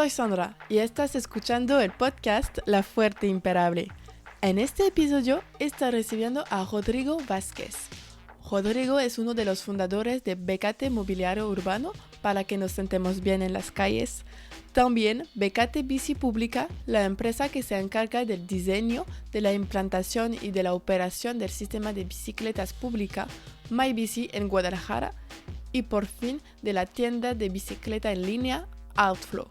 soy Sandra y estás escuchando el podcast La Fuerte Imparable. En este episodio está recibiendo a Rodrigo Vázquez. Rodrigo es uno de los fundadores de Becate Mobiliario Urbano para que nos sentemos bien en las calles. También Becate Bici Pública, la empresa que se encarga del diseño, de la implantación y de la operación del sistema de bicicletas pública MyBici en Guadalajara. Y por fin de la tienda de bicicleta en línea Outflow.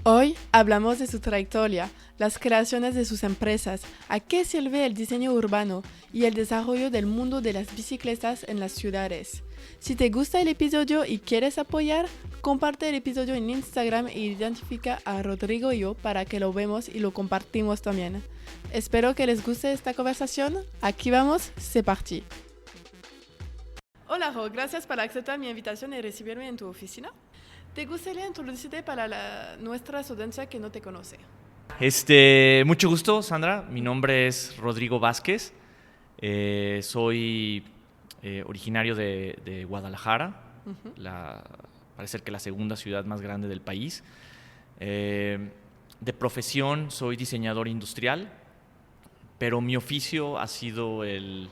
Hoy hablamos de su trayectoria, las creaciones de sus empresas, a qué sirve el diseño urbano y el desarrollo del mundo de las bicicletas en las ciudades. Si te gusta el episodio y quieres apoyar, comparte el episodio en Instagram e identifica a Rodrigo y yo para que lo vemos y lo compartimos también. Espero que les guste esta conversación. Aquí vamos, c'est parti. Hola Ro, gracias por aceptar mi invitación y recibirme en tu oficina. ¿Te gustaría introducirte para nuestra audiencia que no te conoce? Mucho gusto, Sandra. Mi nombre es Rodrigo Vázquez. Soy originario de Guadalajara, parece ser que la segunda ciudad más grande del país. De profesión soy diseñador industrial, pero mi oficio ha sido el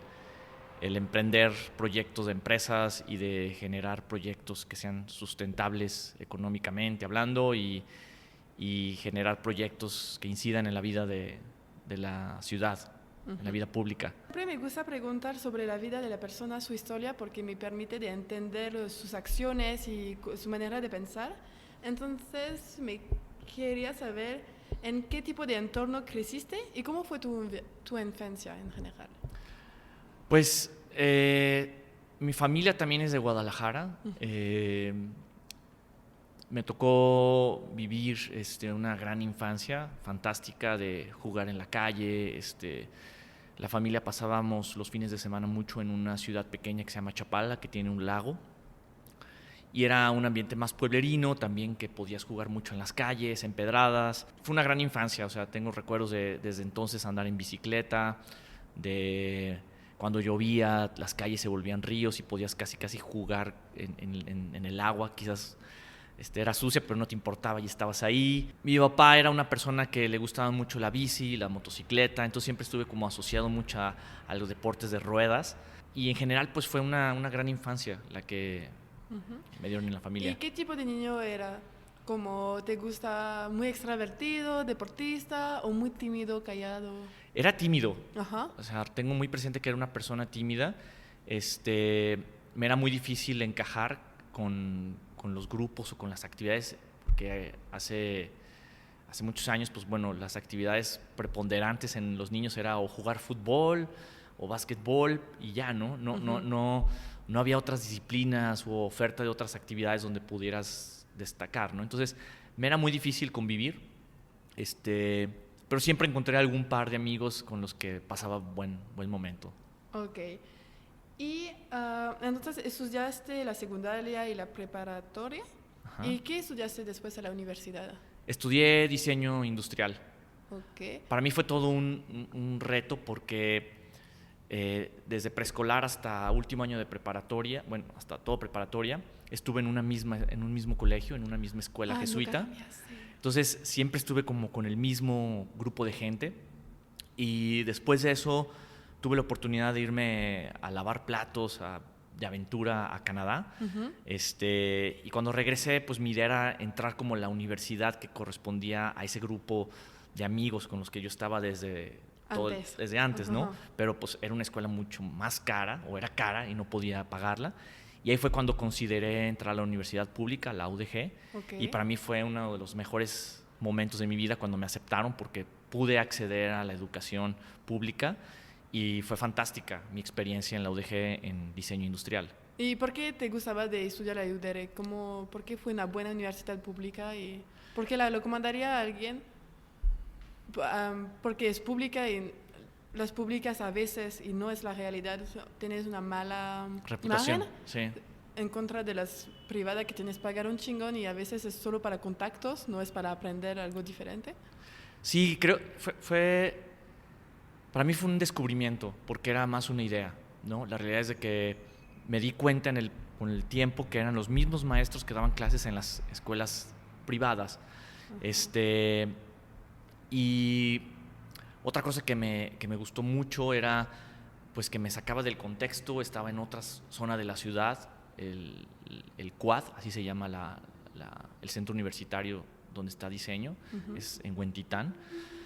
emprender proyectos de empresas y de generar proyectos que sean sustentables económicamente hablando y generar proyectos que incidan en la vida de la ciudad, en la vida pública. Siempre me gusta preguntar sobre la vida de la persona, su historia, porque me permite de entender sus acciones y su manera de pensar. Entonces, me quería saber en qué tipo de entorno creciste y cómo fue tu infancia en general. Pues mi familia también es de Guadalajara. Me tocó vivir una gran infancia fantástica de jugar en la calle. La familia pasábamos los fines de semana mucho en una ciudad pequeña que se llama Chapala, que tiene un lago. Y era un ambiente más pueblerino también, que podías jugar mucho en las calles, empedradas. Fue una gran infancia, o sea, tengo recuerdos de desde entonces andar en bicicleta, de cuando llovía, las calles se volvían ríos y podías casi jugar en el agua. Quizás era sucia, pero no te importaba y estabas ahí. Mi papá era una persona que le gustaba mucho la bici, la motocicleta, entonces siempre estuve como asociado mucho a los deportes de ruedas. Y en general, pues fue una gran infancia la que me dieron en la familia. ¿Y qué tipo de niño era? ¿Cómo te gusta, muy extrovertido, deportista o muy tímido, callado? Era tímido. Ajá. O sea, tengo muy presente que era una persona tímida. Me era muy difícil encajar con los grupos o con las actividades, porque hace muchos años, pues bueno, las actividades preponderantes en los niños era o jugar fútbol o básquetbol y ya, ¿no? No había otras disciplinas o oferta de otras actividades donde pudieras destacar, ¿no? Entonces, me era muy difícil convivir, pero siempre encontré algún par de amigos con los que pasaba buen momento. Ok. Y entonces estudiaste la secundaria y la preparatoria. Ajá. ¿Y qué estudiaste después en la universidad? Estudié diseño industrial. Ok. Para mí fue todo un reto porque desde preescolar hasta último año de preparatoria, bueno, hasta todo preparatoria, estuve en un mismo colegio, en una misma escuela jesuita. Entonces siempre estuve como con el mismo grupo de gente y después de eso tuve la oportunidad de irme a lavar platos de aventura a Canadá. Y cuando regresé, pues mi idea era entrar como a la universidad que correspondía a ese grupo de amigos con los que yo estaba desde antes, ¿no? Pero pues era una escuela mucho más cara, o era cara y no podía pagarla. Y ahí fue cuando consideré entrar a la universidad pública, la UDG. Okay. Y para mí fue uno de los mejores momentos de mi vida cuando me aceptaron, porque pude acceder a la educación pública y fue fantástica mi experiencia en la UDG en diseño industrial. ¿Y por qué te gustaba de estudiar la UDG? ¿Por qué fue una buena universidad pública? ¿Y por qué la recomendaría a alguien? Porque es pública y las públicas a veces, y no es la realidad, tienes una mala reputación, imagen, sí, en contra de las privadas que tienes que pagar un chingón y a veces es solo para contactos, no es para aprender algo diferente. Sí, creo para mí fue un descubrimiento, porque era más una idea, ¿no? La realidad es de que me di cuenta con el tiempo que eran los mismos maestros que daban clases en las escuelas privadas. Y otra cosa que me gustó mucho era pues que me sacaba del contexto, estaba en otra zona de la ciudad, el Quad, así se llama el centro universitario donde está diseño, es en Huentitán.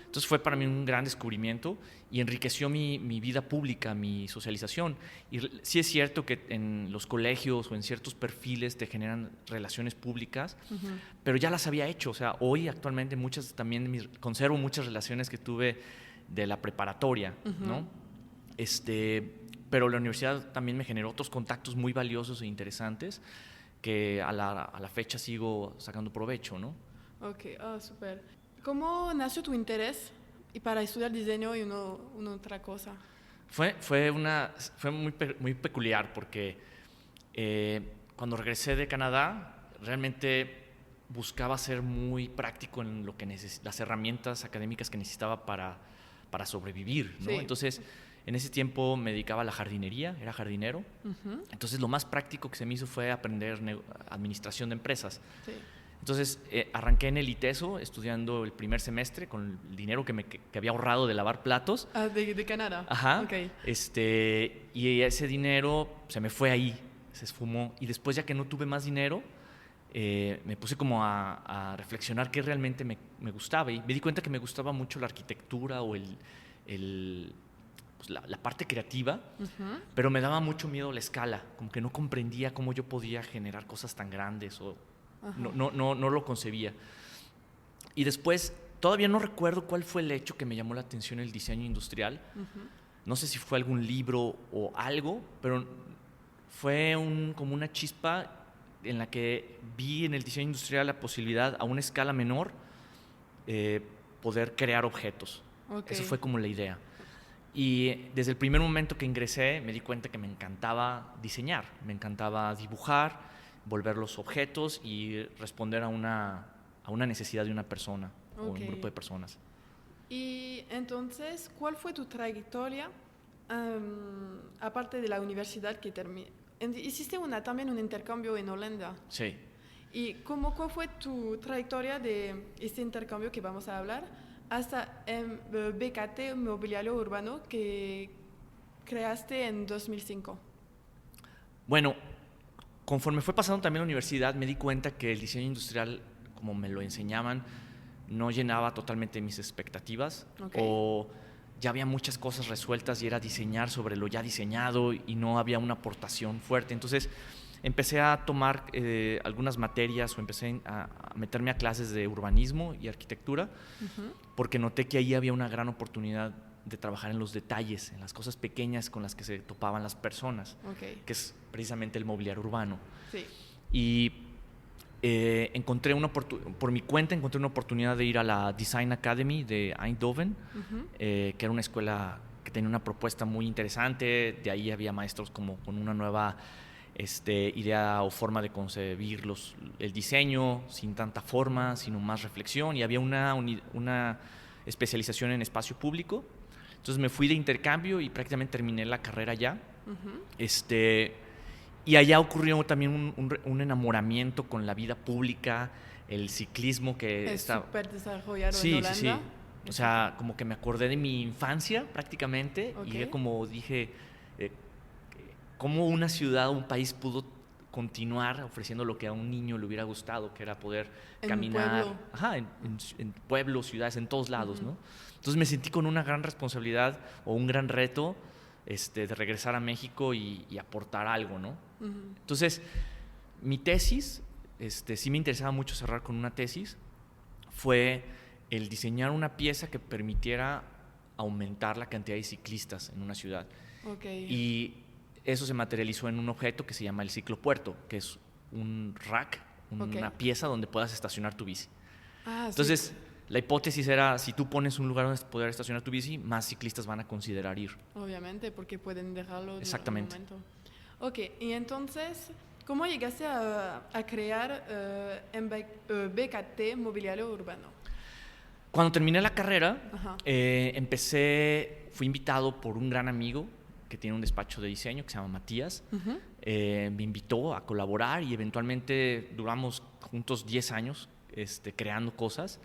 Entonces fue para mí un gran descubrimiento y enriqueció mi vida pública, mi socialización. Y sí es cierto que en los colegios o en ciertos perfiles te generan relaciones públicas, pero ya las había hecho. O sea, hoy actualmente conservo muchas relaciones que tuve de la preparatoria, ¿no? Pero la universidad también me generó otros contactos muy valiosos e interesantes que a la fecha sigo sacando provecho, ¿no? Ok, súper. ¿Cómo nació tu interés para estudiar diseño y una otra cosa? Fue muy peculiar porque cuando regresé de Canadá realmente buscaba ser muy práctico en lo que las herramientas académicas que necesitaba para sobrevivir, ¿no? Sí. Entonces, en ese tiempo me dedicaba a la jardinería, era jardinero. Entonces, lo más práctico que se me hizo fue aprender administración de empresas. Sí. Entonces, arranqué en el ITESO estudiando el primer semestre con el dinero que había ahorrado de lavar platos. Ah, de Canadá. Ajá. Okay. Y ese dinero se me fue ahí, se esfumó. Y después, ya que no tuve más dinero, me puse como a reflexionar qué realmente me gustaba. Y me di cuenta que me gustaba mucho la arquitectura o pues la parte creativa, pero me daba mucho miedo la escala. Como que no comprendía cómo yo podía generar cosas tan grandes o... No lo concebía. Y después, todavía no recuerdo cuál fue el hecho que me llamó la atención el diseño industrial. No sé si fue algún libro o algo, pero fue como una chispa en la que vi en el diseño industrial la posibilidad a una escala menor poder crear objetos. Okay. Eso fue como la idea. Y desde el primer momento que ingresé me di cuenta que me encantaba diseñar, me encantaba dibujar, volver los objetos y responder a una necesidad de una persona o un grupo de personas. Y entonces, ¿cuál fue tu trayectoria aparte de la universidad que hiciste también un intercambio en Holanda? Sí. ¿Y cuál fue tu trayectoria de este intercambio que vamos a hablar hasta BKT Mobiliario Urbano que creaste en 2005? Bueno, conforme fue pasando también la universidad, me di cuenta que el diseño industrial, como me lo enseñaban, no llenaba totalmente mis expectativas. Okay. O ya había muchas cosas resueltas y era diseñar sobre lo ya diseñado y no había una aportación fuerte. Entonces empecé a tomar algunas materias o empecé a meterme a clases de urbanismo y arquitectura porque noté que ahí había una gran oportunidad de trabajar en los detalles, en las cosas pequeñas con las que se topaban las personas, que es precisamente el mobiliario urbano. Sí. Y por mi cuenta encontré una oportunidad de ir a la Design Academy de Eindhoven, que era una escuela que tenía una propuesta muy interesante. De ahí había maestros como con una nueva idea o forma de concebir el diseño, sin tanta forma, sino más reflexión, y había una especialización en espacio público. Entonces me fui de intercambio y prácticamente terminé la carrera allá. Y allá ocurrió también un enamoramiento con la vida pública, el ciclismo que está súper desarrollado en Holanda. Sí. O sea, como que me acordé de mi infancia prácticamente. Okay. Y como dije, cómo una ciudad o un país pudo continuar ofreciendo lo que a un niño le hubiera gustado, que era poder caminar en pueblos, ciudades, en todos lados, ¿no? Entonces me sentí con una gran responsabilidad o un gran reto de regresar a México y aportar algo, ¿no? Entonces, mi tesis, sí me interesaba mucho cerrar con una tesis, fue el diseñar una pieza que permitiera aumentar la cantidad de ciclistas en una ciudad. Okay. Y eso se materializó en un objeto que se llama el ciclopuerto, que es un rack, una pieza donde puedas estacionar tu bici. Entonces, sí. La hipótesis era, si tú pones un lugar donde poder estacionar tu bici, más ciclistas van a considerar ir. Obviamente, porque pueden dejarlo. Exactamente. En un momento. Ok, y entonces, ¿cómo llegaste a crear BKT Mobiliario Urbano? Cuando terminé la carrera, fui invitado por un gran amigo que tiene un despacho de diseño que se llama Matías. Me invitó a colaborar y eventualmente duramos juntos 10 años creando cosas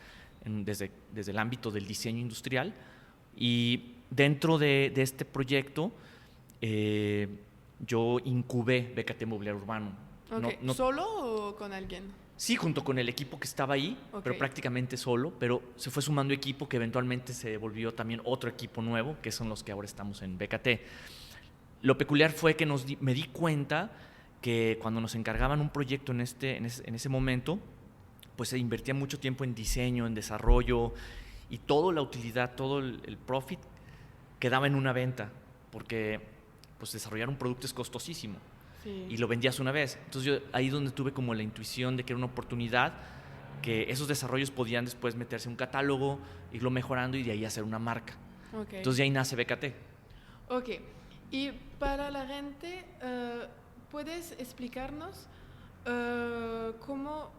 desde el ámbito del diseño industrial. Y dentro de este proyecto yo incubé BKT Mobiliario Urbano. Okay. ¿Solo o con alguien? Sí, junto con el equipo que estaba ahí, pero prácticamente solo, pero se fue sumando equipo que eventualmente se volvió también otro equipo nuevo, que son los que ahora estamos en BKT. Lo peculiar fue que me di cuenta que cuando nos encargaban un proyecto en ese momento, pues se invertía mucho tiempo en diseño, en desarrollo, y toda la utilidad, todo el profit quedaba en una venta, porque pues desarrollar un producto es costosísimo. Sí. Y lo vendías una vez. Entonces yo ahí donde tuve como la intuición de que era una oportunidad, que esos desarrollos podían después meterse en un catálogo, irlo mejorando y de ahí hacer una marca. Entonces de ahí nace BKT. Ok. Y para la gente, ¿puedes explicarnos cómo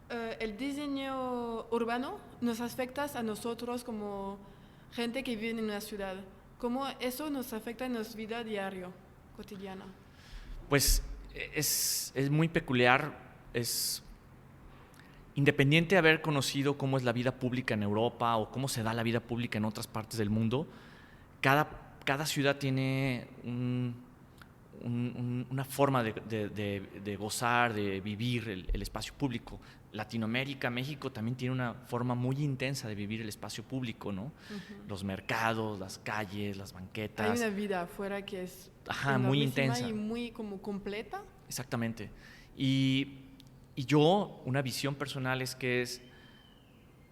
el diseño urbano nos afecta a nosotros como gente que vive en una ciudad? ¿Cómo eso nos afecta en nuestra vida diaria, cotidiana? Pues es muy peculiar, es independiente de haber conocido cómo es la vida pública en Europa o cómo se da la vida pública en otras partes del mundo, cada ciudad tiene una forma de gozar, de vivir el espacio público. Latinoamérica, México también tiene una forma muy intensa de vivir el espacio público, ¿no? Uh-huh. Los mercados, las calles, las banquetas. Hay una vida afuera que es muy intensa y muy como completa. Exactamente. Y yo, una visión personal es que es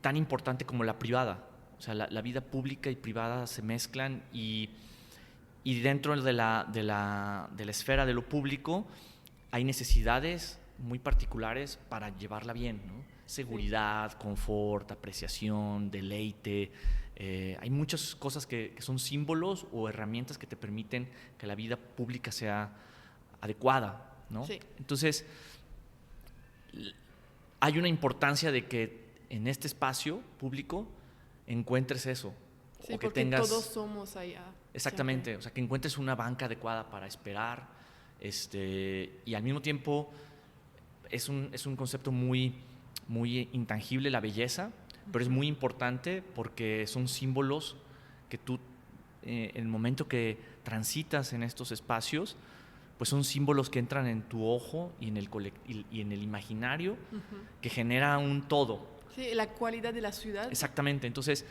tan importante como la privada. O sea, la vida pública y privada se mezclan y dentro de la esfera de lo público hay necesidades muy particulares para llevarla bien, ¿no? Seguridad, sí. Confort, apreciación, deleite. Hay muchas cosas que son símbolos o herramientas que te permiten que la vida pública sea adecuada, ¿no? Sí. Entonces, hay una importancia de que en este espacio público encuentres eso. Sí, o que porque todos somos allá. Exactamente, siempre. O sea, que encuentres una banca adecuada para esperar, y al mismo tiempo es un concepto muy, muy intangible, la belleza, pero es muy importante porque son símbolos que tú, en el momento que transitas en estos espacios, pues son símbolos que entran en tu ojo y en el imaginario, que genera un todo. Sí, la cualidad de la ciudad. Exactamente, entonces,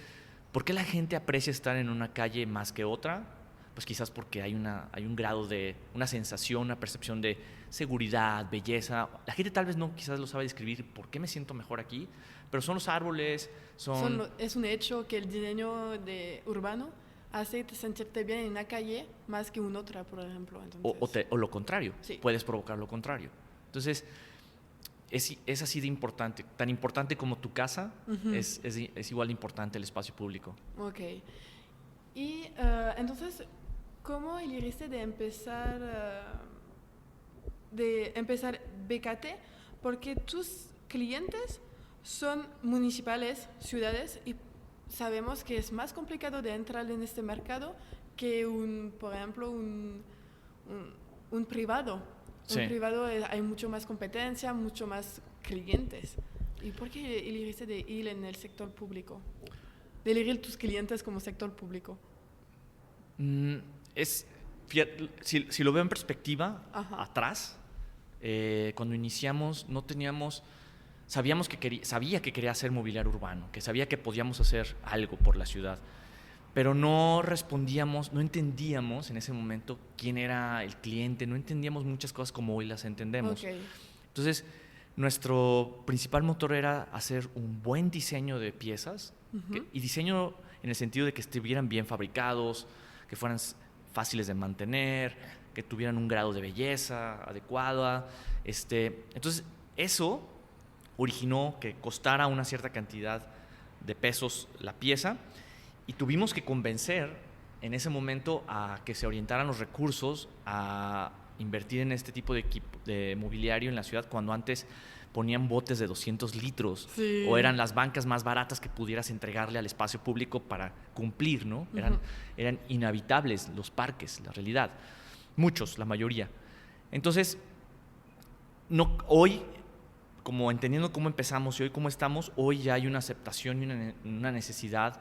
¿por qué la gente aprecia estar en una calle más que otra? Pues quizás porque hay un grado de, una sensación, una percepción de seguridad, belleza. La gente tal vez no quizás lo sabe describir, ¿por qué me siento mejor aquí? Pero son los árboles, es un hecho que el diseño urbano hace sentirte bien en una calle más que en otra, por ejemplo. Entonces, o lo contrario, sí. Puedes provocar lo contrario. Entonces, es así de importante. Tan importante como tu casa, es igual de importante el espacio público. Ok. Y entonces, ¿cómo elegiste de empezar BKT? Porque tus clientes son municipales, ciudades, y sabemos que es más complicado de entrar en este mercado que por ejemplo, un privado. Sí. Un privado hay mucho más competencia, mucho más clientes. ¿Y por qué elegiste de ir en el sector público? De elegir tus clientes como sector público. Si lo veo en perspectiva, atrás, cuando iniciamos no teníamos... Sabía que quería hacer mobiliario urbano, que sabía que podíamos hacer algo por la ciudad, pero no entendíamos en ese momento quién era el cliente, no entendíamos muchas cosas como hoy las entendemos. Okay. Entonces, nuestro principal motor era hacer un buen diseño de piezas, y diseño en el sentido de que estuvieran bien fabricados, que fueran fáciles de mantener, que tuvieran un grado de belleza adecuada. Entonces, eso originó que costara una cierta cantidad de pesos la pieza, y tuvimos que convencer en ese momento a que se orientaran los recursos a invertir en este tipo de mobiliario en la ciudad, cuando antes ponían botes de 200 litros, sí. O eran las bancas más baratas que pudieras entregarle al espacio público para cumplir, ¿no? Eran inhabitables los parques, la realidad. Muchos, la mayoría. Entonces, hoy como entendiendo cómo empezamos y hoy cómo estamos, hoy ya hay una aceptación y una necesidad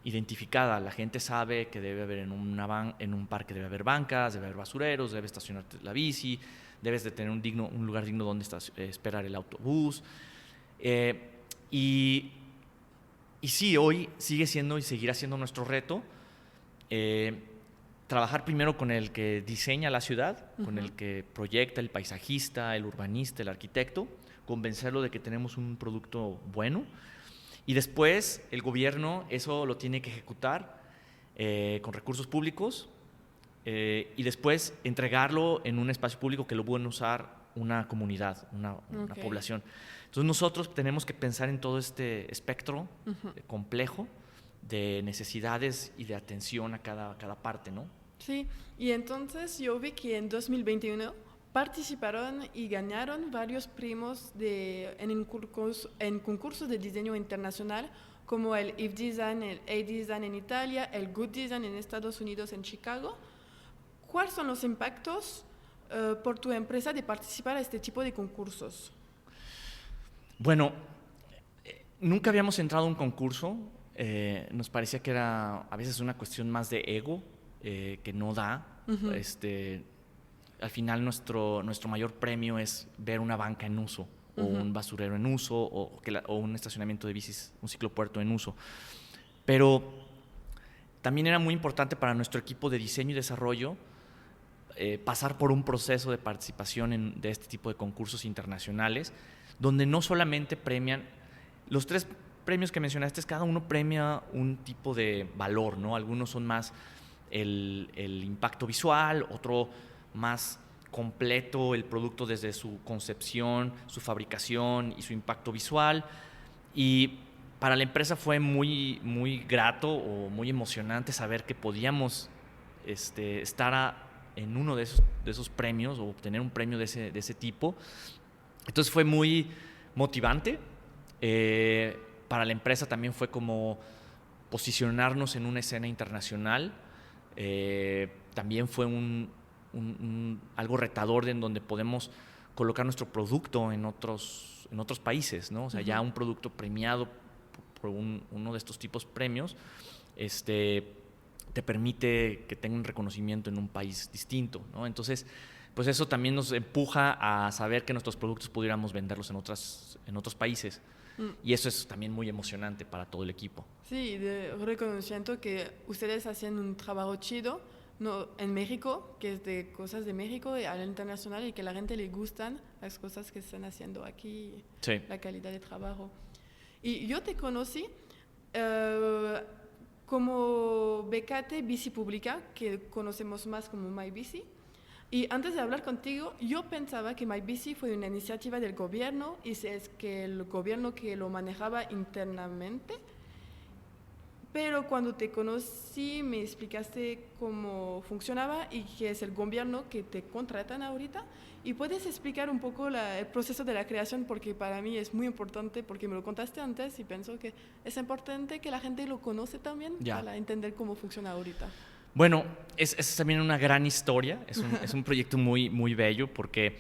identificada. La gente sabe que debe haber en un parque debe haber bancas, debe haber basureros, debe estacionarte la bici, debes de tener un lugar digno donde esperar el autobús. Y sí, hoy sigue siendo y seguirá siendo nuestro reto trabajar primero con el que diseña la ciudad, con el que proyecta, el paisajista, el urbanista, el arquitecto, convencerlo de que tenemos un producto bueno. Y después el gobierno eso lo tiene que ejecutar con recursos públicos y después entregarlo en un espacio público que lo pueden usar una comunidad, una población. Entonces nosotros tenemos que pensar en todo este espectro complejo de necesidades y de atención a cada parte, ¿no? Sí, y entonces yo vi que en 2021 participaron y ganaron varios premios en concursos de diseño internacional, como el If Design, el A Design en Italia, el Good Design en Estados Unidos, en Chicago. ¿Cuáles son los impactos por tu empresa de participar a este tipo de concursos? Bueno, nunca habíamos entrado a un concurso. Nos parecía que era a veces una cuestión más de ego, que no da. Al final nuestro mayor premio es ver una banca en uso, o un basurero en uso, o un estacionamiento de bicis, un ciclopuerto en uso. Pero también era muy importante para nuestro equipo de diseño y desarrollo pasar por un proceso de participación de este tipo de concursos internacionales, donde no solamente premian los 3 premios que mencionaste, cada uno premia un tipo de valor, ¿no? Algunos son más el impacto visual, otro más completo el producto desde su concepción, su fabricación y su impacto visual. Y para la empresa fue muy, muy grato o muy emocionante saber que podíamos estar en uno de esos premios o obtener un premio de ese tipo. Entonces fue muy motivante. Para la empresa también fue como posicionarnos en una escena internacional. También fue algo retador en donde podemos colocar nuestro producto en otros países, ¿no? O sea, ya un producto premiado por uno de estos tipos premios te permite que tenga un reconocimiento en un país distinto, ¿no? Entonces, pues eso también nos empuja a saber que nuestros productos pudiéramos venderlos en otros países. Y eso es también muy emocionante para todo el equipo. Sí, de reconocimiento que ustedes hacen un trabajo chido, no, en México, que es de cosas de México y al internacional, y que a la gente le gustan las cosas que están haciendo aquí, sí. La calidad de trabajo. Y yo te conocí como Becate Bici Pública, que conocemos más como MyBici. Y antes de hablar contigo, yo pensaba que MyBici fue una iniciativa del gobierno y es que el gobierno que lo manejaba internamente. Pero cuando te conocí me explicaste cómo funcionaba y que es el gobierno que te contratan ahorita. ¿Y puedes explicar un poco el proceso de la creación? Porque para mí es muy importante, porque me lo contaste antes y pienso que es importante que la gente lo conoce también para entender cómo funciona ahorita. Bueno, es también una gran historia, es un proyecto muy, muy bello porque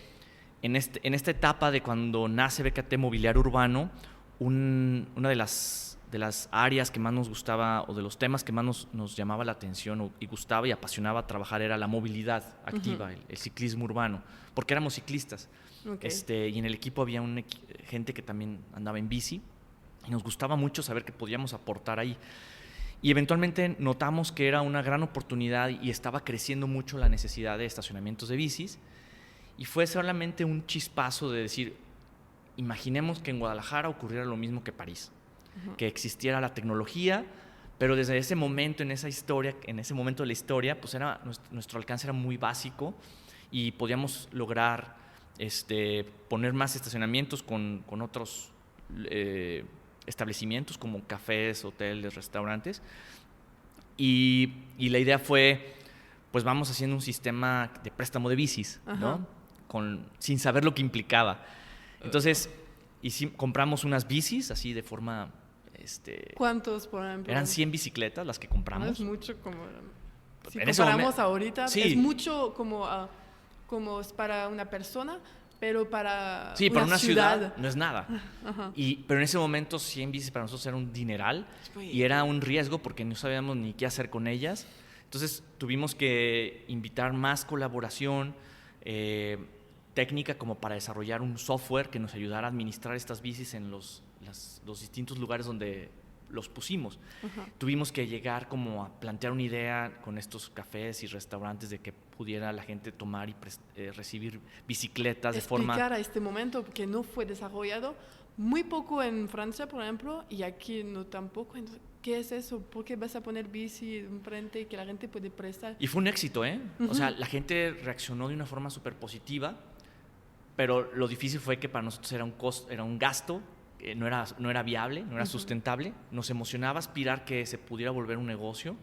en esta etapa de cuando nace BKT Mobiliario Urbano, una de las áreas que más nos gustaba o de los temas que más nos llamaba la atención y gustaba y apasionaba trabajar era la movilidad activa, el ciclismo urbano, porque éramos ciclistas. Y en el equipo había gente que también andaba en bici y nos gustaba mucho saber que podíamos aportar ahí. Y eventualmente notamos que era una gran oportunidad y estaba creciendo mucho la necesidad de estacionamientos de bicis. Y fue solamente un chispazo de decir, imaginemos que en Guadalajara ocurriera lo mismo que París, que existiera la tecnología, pero desde ese momento, en ese momento de la historia, pues nuestro alcance era muy básico y podíamos lograr poner más estacionamientos con otros establecimientos como cafés, hoteles, restaurantes. Y la idea fue, pues vamos haciendo un sistema de préstamo de bicis, ¿no? Sin saber lo que implicaba. Entonces, compramos unas bicis así de forma... ¿Cuántos, por ejemplo? Eran 100 bicicletas las que compramos. No es mucho como... Si en comparamos ahorita, sí. es mucho como es para una persona, pero para Sí, para una ciudad ciudad no es nada. Ajá. Pero en ese momento 100 bicis para nosotros era un dineral Pues, y era un riesgo porque no sabíamos ni qué hacer con ellas. Entonces tuvimos que invitar más colaboración técnica como para desarrollar un software que nos ayudara a administrar estas bicis en los distintos lugares donde los pusimos. Ajá. Tuvimos que llegar como a plantear una idea con estos cafés y restaurantes de que pudiera la gente tomar y recibir bicicletas de forma... Explicar a este momento que no fue desarrollado muy poco en Francia, por ejemplo, y aquí no tampoco. Entonces, ¿qué es eso? ¿Por qué vas a poner bici enfrente que la gente puede prestar? Y fue un éxito, ¿eh? O sea, la gente reaccionó de una forma súper positiva, pero lo difícil fue que para nosotros era un gasto, no era viable, no era sustentable. Nos emocionaba aspirar que se pudiera volver un negocio.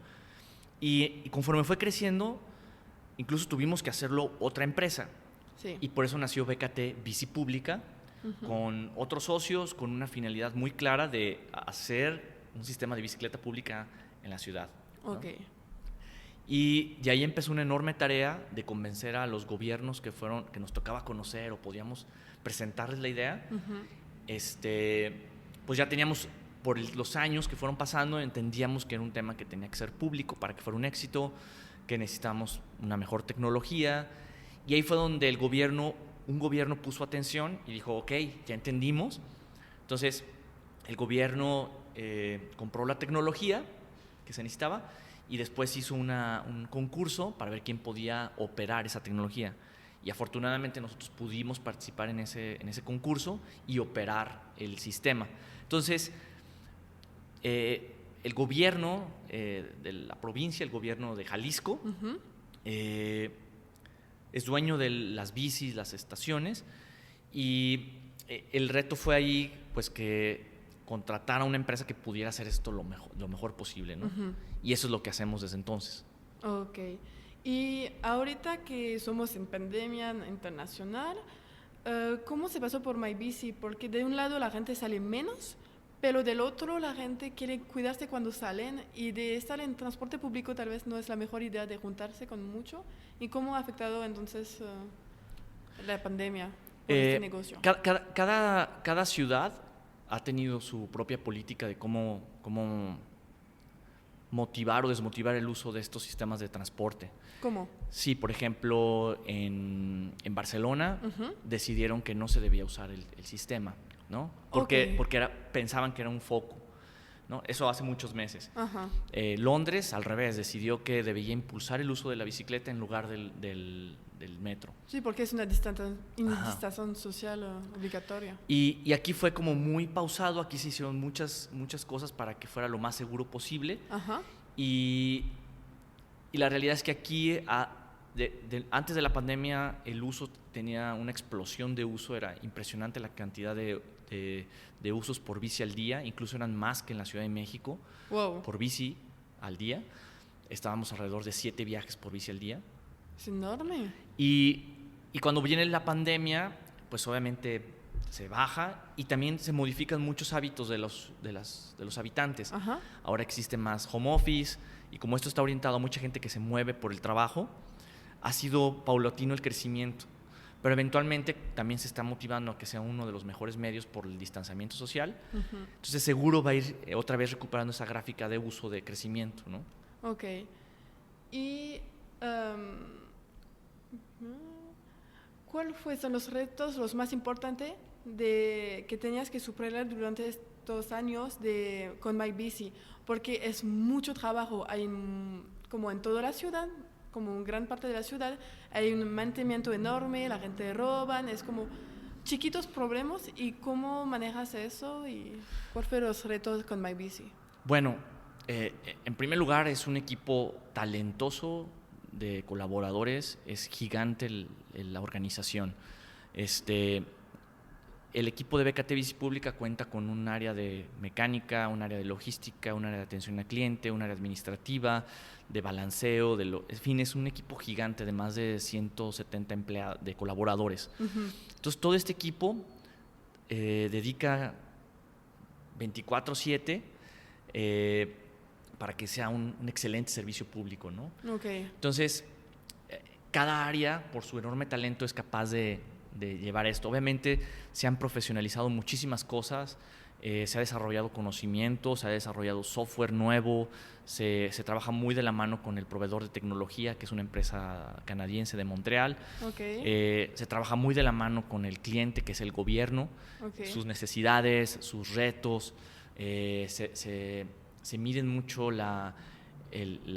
Y conforme fue creciendo, incluso tuvimos que hacerlo otra empresa. Sí. Y por eso nació BKT Bici Pública, con otros socios, con una finalidad muy clara de hacer un sistema de bicicleta pública en la ciudad, ¿no? Ok. Y de ahí empezó una enorme tarea de convencer a los gobiernos que nos tocaba conocer o podíamos presentarles la idea. Pues ya teníamos, por los años que fueron pasando, entendíamos que era un tema que tenía que ser público para que fuera un éxito, que necesitábamos una mejor tecnología. Y ahí fue donde un gobierno puso atención y dijo, ok, ya entendimos. Entonces, el gobierno compró la tecnología que se necesitaba y después hizo un concurso para ver quién podía operar esa tecnología. Y afortunadamente nosotros pudimos participar en ese concurso y operar el sistema. Entonces, el gobierno de la provincia, el gobierno de Jalisco, es dueño de las bicis, las estaciones, y el reto fue ahí pues que contratar a una empresa que pudiera hacer esto lo mejor posible, ¿no? Y eso es lo que hacemos desde entonces. Ok. Y ahorita que somos en pandemia internacional, ¿cómo se pasó por MyBici? Porque de un lado la gente sale menos, pero del otro la gente quiere cuidarse cuando salen y de estar en transporte público tal vez no es la mejor idea de juntarse con mucho. ¿Y cómo ha afectado entonces la pandemia por este negocio? Cada ciudad ha tenido su propia política de cómo motivar o desmotivar el uso de estos sistemas de transporte. ¿Cómo? Sí, por ejemplo, en Barcelona decidieron que no se debía usar el sistema, ¿no? Porque pensaban que era un foco, ¿no? Eso hace muchos meses. Londres, al revés, decidió que debía impulsar el uso de la bicicleta en lugar del metro. Sí, porque es una distanciación social obligatoria. Y aquí fue como muy pausado, aquí se hicieron muchas cosas para que fuera lo más seguro posible. Y la realidad es que aquí, antes de la pandemia, el uso tenía una explosión de uso, era impresionante la cantidad de usos por bici al día, incluso eran más que en la Ciudad de México. Wow. Por bici al día. Estábamos alrededor de 7 viajes por bici al día. Es enorme. Y cuando viene la pandemia, pues obviamente se baja y también se modifican muchos hábitos de los habitantes. Ahora existe más home office y como esto está orientado a mucha gente que se mueve por el trabajo, ha sido paulatino el crecimiento. Pero eventualmente también se está motivando a que sea uno de los mejores medios por el distanciamiento social. Entonces seguro va a ir otra vez recuperando esa gráfica de uso de crecimiento, ¿no? Ok. Y ¿cuáles fueron los retos los más importantes que tenías que superar durante estos años con MyBici? Porque es mucho trabajo, hay como en toda la ciudad, como en gran parte de la ciudad, hay un mantenimiento enorme, la gente roban, es como chiquitos problemas. ¿Y cómo manejas eso? ¿Y cuáles fueron los retos con MyBici? Bueno, en primer lugar es un equipo talentoso de colaboradores, es gigante la organización. El equipo de BKT Bici Pública cuenta con un área de mecánica, un área de logística, un área de atención al cliente, un área administrativa, de balanceo, en fin, es un equipo gigante de más de 170 de colaboradores. Entonces, todo este equipo dedica 24/7 para que sea un excelente servicio público, ¿no? Okay. Entonces, cada área, por su enorme talento, es capaz de de llevar esto. Obviamente se han profesionalizado muchísimas cosas, se ha desarrollado conocimiento, se ha desarrollado software nuevo, se trabaja muy de la mano con el proveedor de tecnología, que es una empresa canadiense de Montreal. Okay. Se trabaja muy de la mano con el cliente, que es el gobierno, sus necesidades, sus retos. Se miden mucho la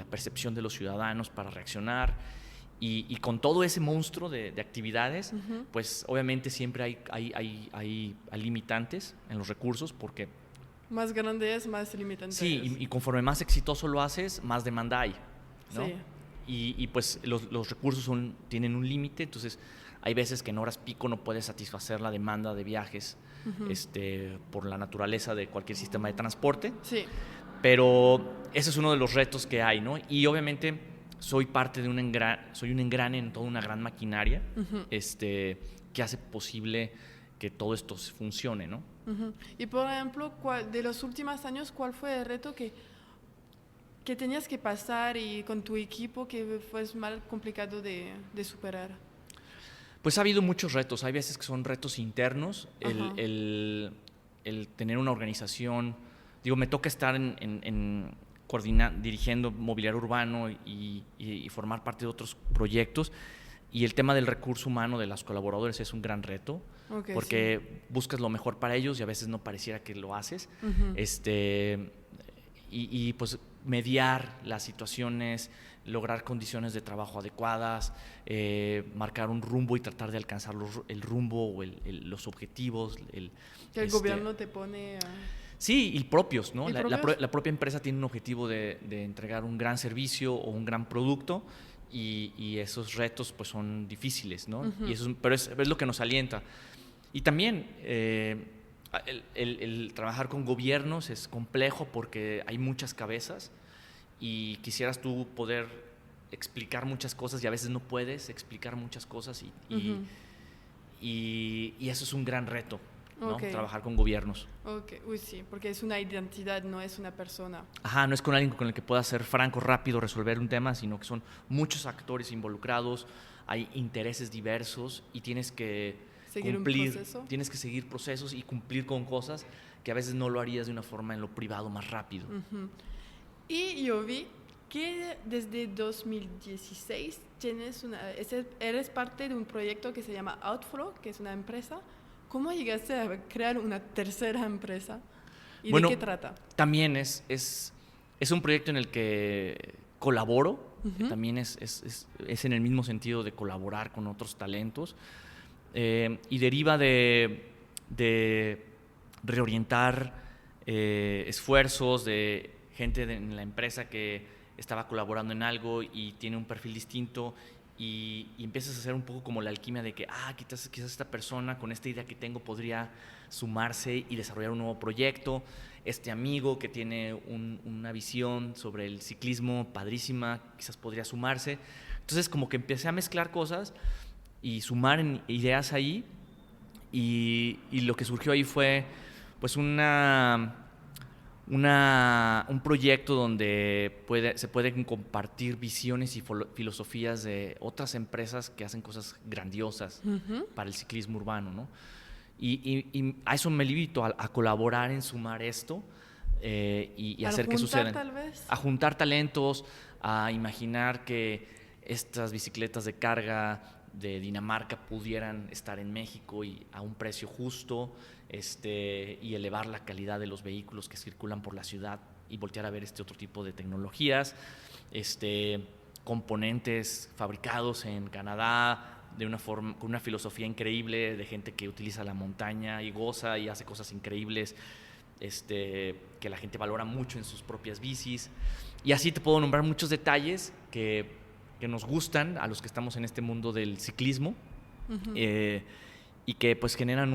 percepción de los ciudadanos para reaccionar. Y con todo ese monstruo de actividades, pues obviamente siempre hay limitantes en los recursos, porque... Más grande es, más limitante sí, es. y conforme más exitoso lo haces, más demanda hay, ¿no? Sí. Y pues los recursos tienen un límite, entonces hay veces que en horas pico no puedes satisfacer la demanda de viajes por la naturaleza de cualquier sistema de transporte. Sí. Pero ese es uno de los retos que hay, ¿no? Y obviamente soy parte de soy un engrane en toda una gran maquinaria que hace posible que todo esto funcione, ¿no? Y por ejemplo, de los últimos años, ¿cuál fue el reto que tenías que pasar y con tu equipo que fue más complicado de superar? Pues ha habido muchos retos. Hay veces que son retos internos, el tener una organización. Digo, me toca estar dirigiendo mobiliario urbano y formar parte de otros proyectos. Y el tema del recurso humano de los colaboradores es un gran reto, porque buscas lo mejor para ellos y a veces no pareciera que lo haces. Y pues mediar las situaciones, lograr condiciones de trabajo adecuadas, marcar un rumbo y tratar de alcanzar el rumbo o los objetivos. Que el gobierno te pone a... Sí, y propios, ¿no? La propia empresa tiene un objetivo de entregar un gran servicio o un gran producto, y esos retos pues son difíciles, ¿no? Pero es lo que nos alienta. Y también el trabajar con gobiernos es complejo porque hay muchas cabezas y quisieras tú poder explicar muchas cosas y a veces no puedes explicar muchas cosas y eso es un gran reto, ¿no? Trabajar con gobiernos. Uy, sí, porque es una identidad, no es una persona. Ajá, no es con alguien con el que puedas ser franco, rápido, resolver un tema, sino que son muchos actores involucrados, hay intereses diversos y tienes que tienes que seguir procesos y cumplir con cosas que a veces no lo harías de una forma en lo privado más rápido. Y yo vi que desde 2016 eres parte de un proyecto que se llama Outflow, que es una empresa. ¿Cómo llegaste a crear una tercera empresa? ¿Y de qué trata? También es un proyecto en el que colaboro. También es en el mismo sentido de colaborar con otros talentos. Y deriva de reorientar esfuerzos de gente en la empresa que estaba colaborando en algo y tiene un perfil distinto. Y empiezas a hacer un poco como la alquimia de que quizás esta persona con esta idea que tengo podría sumarse y desarrollar un nuevo proyecto. Este amigo que tiene una visión sobre el ciclismo padrísima, quizás podría sumarse. Entonces como que empecé a mezclar cosas y sumar ideas ahí, y lo que surgió ahí fue pues un proyecto donde se pueden compartir visiones y filosofías de otras empresas que hacen cosas grandiosas para el ciclismo urbano, ¿no? Y a eso me limito, a colaborar en sumar esto y hacer que suceda. Tal vez. A juntar talentos, a imaginar que estas bicicletas de carga de Dinamarca pudieran estar en México y a un precio justo, y elevar la calidad de los vehículos que circulan por la ciudad y voltear a ver otro tipo de tecnologías, componentes fabricados en Canadá con una filosofía increíble de gente que utiliza la montaña y goza y hace cosas increíbles, que la gente valora mucho en sus propias bicis. Y así te puedo nombrar muchos detalles que nos gustan a los que estamos en este mundo del ciclismo, y que pues generan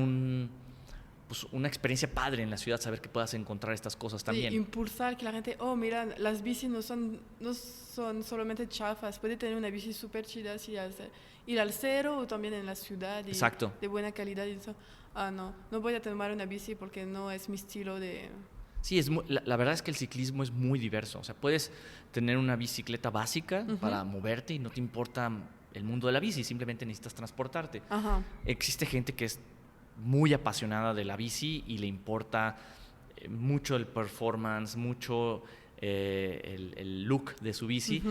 una experiencia padre en la ciudad, saber que puedas encontrar estas cosas también. Sí, impulsar que la gente, mira, las bicis no son solamente chafas, puede tener una bici súper chida si ir al cero o también en la ciudad. Exacto. De buena calidad y eso. No voy a tomar una bici porque no es mi estilo de... Sí, la verdad es que el ciclismo es muy diverso. O sea, puedes tener una bicicleta básica para moverte y no te importa el mundo de la bici, simplemente necesitas transportarte. Ajá. Existe gente que es muy apasionada de la bici y le importa mucho el performance, mucho el look de su bici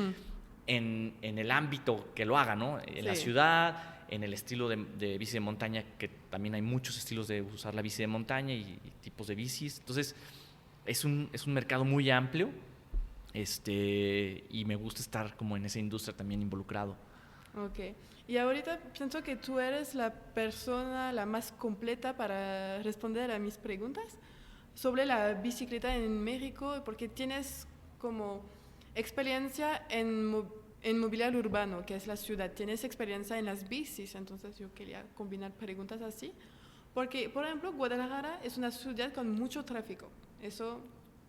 en el ámbito que lo haga, ¿no? En la ciudad, en el estilo de bici de montaña, que también hay muchos estilos de usar la bici de montaña y tipos de bicis. Entonces, es un mercado muy amplio, y me gusta estar como en esa industria también involucrado. Ok. Y ahorita pienso que tú eres la persona la más completa para responder a mis preguntas sobre la bicicleta en México, porque tienes como experiencia en mobiliario urbano, que es la ciudad, tienes experiencia en las bicis, entonces yo quería combinar preguntas así, porque por ejemplo Guadalajara es una ciudad con mucho tráfico, eso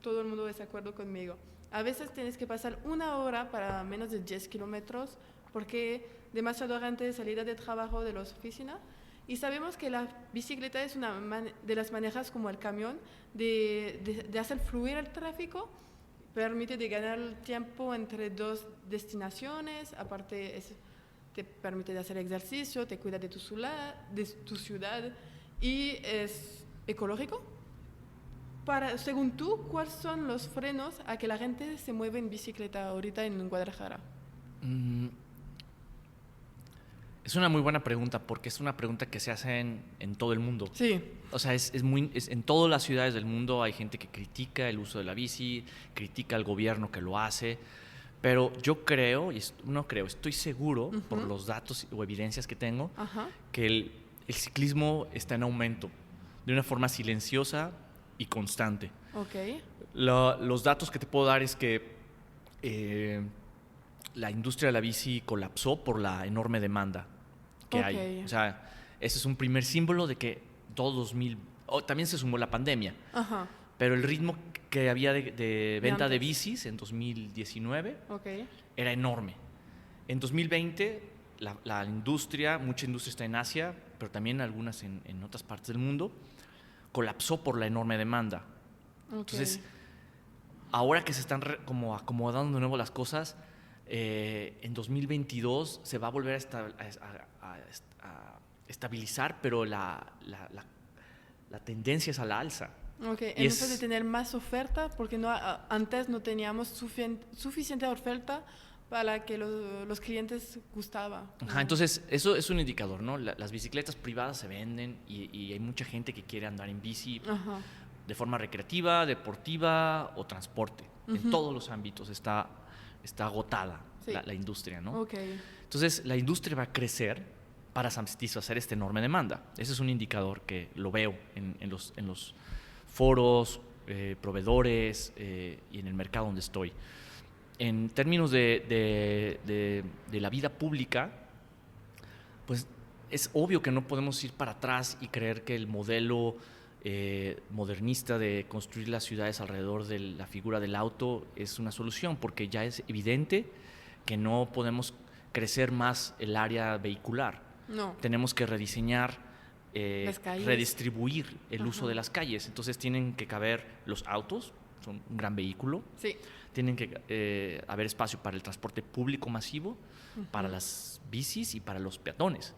todo el mundo está de acuerdo conmigo. A veces tienes que pasar 1 hora para menos de 10 kilómetros porque demasiado gente de salida de trabajo de las oficinas. Y sabemos que la bicicleta es una de las maneras como el camión de hacer fluir el tráfico, permite de ganar tiempo entre dos destinaciones, aparte te permite de hacer ejercicio, te cuida de tu ciudad y es ecológico. Según tú, ¿cuáles son los frenos a que la gente se mueve en bicicleta ahorita en Guadalajara? Es una muy buena pregunta porque es una pregunta que se hace en todo el mundo. Sí. O sea, en todas las ciudades del mundo hay gente que critica el uso de la bici, critica al gobierno que lo hace, pero yo creo, estoy seguro por los datos o evidencias que tengo, que el ciclismo está en aumento de una forma silenciosa y constante. Okay. Los datos que te puedo dar es que la industria de la bici colapsó por la enorme demanda que hay. O sea, ese es un primer símbolo de que también se sumó la pandemia. Pero el ritmo que había de venta de bicis en 2019 era enorme. En 2020 mucha industria está en Asia, pero también algunas en otras partes del mundo, colapsó por la enorme demanda. Entonces, ahora que se están como acomodando de nuevo las cosas, en 2022 se va a volver a estabilizar, pero la tendencia es a la alza. En vez de tener más oferta, porque antes no teníamos suficiente oferta para que los clientes gustaban. Entonces eso es un indicador, ¿no? Las bicicletas privadas se venden y hay mucha gente que quiere andar en bici de forma recreativa, deportiva o transporte. En todos los ámbitos está agotada la industria, ¿no? Entonces la industria va a crecer para satisfacer esta enorme demanda. Ese es un indicador que lo veo en los foros, proveedores y en el mercado donde estoy. En términos de la vida pública, pues es obvio que no podemos ir para atrás y creer que el modelo modernista de construir las ciudades alrededor de la figura del auto es una solución, porque ya es evidente que no podemos crecer más el área vehicular. No. Tenemos que rediseñar, redistribuir el uso de las calles. Entonces tienen que caber los autos, son un gran vehículo. Sí. Tienen que haber espacio para el transporte público masivo, para las bicis y para los peatones.